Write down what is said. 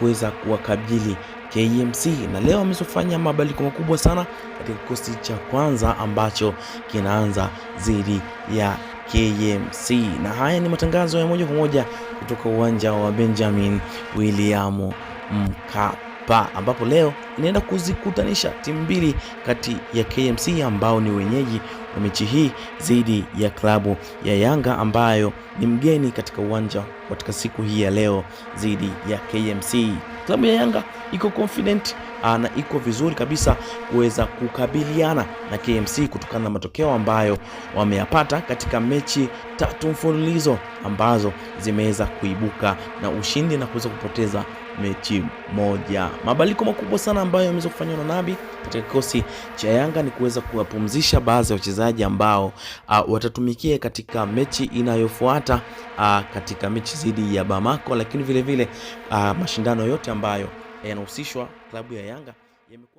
kuweza kuwakabili KMC, na leo wamefanya mabadiliko makubwa sana katika kikosi cha kwanza ambacho kinaanza dhidi ya KMC. Na haya ni matangazo ya moja kwa moja kutoka uwanja wa Benjamin William Mkapa, ambapo leo inaenda kuzikutanisha timu mbili kati ya KMC ambao ni wenyeji wa mechi hii dhidi ya klabu ya Yanga ambayo ni mgeni katika uwanja katika siku hii ya leo dhidi ya KMC. Klabu ya Yanga iko confident na iko vizuri kabisa kuweza kukabiliana na KMC kutokana na matokeo ambayo wameyapata katika mechi 3 mfululizo ambazo zimeweza kuibuka na ushindi na kuweza kupoteza mechi moja. Mabadiliko makubwa sana ambayo yameweza kufanywa na Nabi katika kikosi cha Yanga ni kuweza kuwapumzisha baadhi ya wachezaji ambao watatumikia katika mechi inayofuata katika mechi dhidi ya Bamako, lakini vile vile mashindano yote ambayo yanahusishwa klabu ya Yanga yamekuwa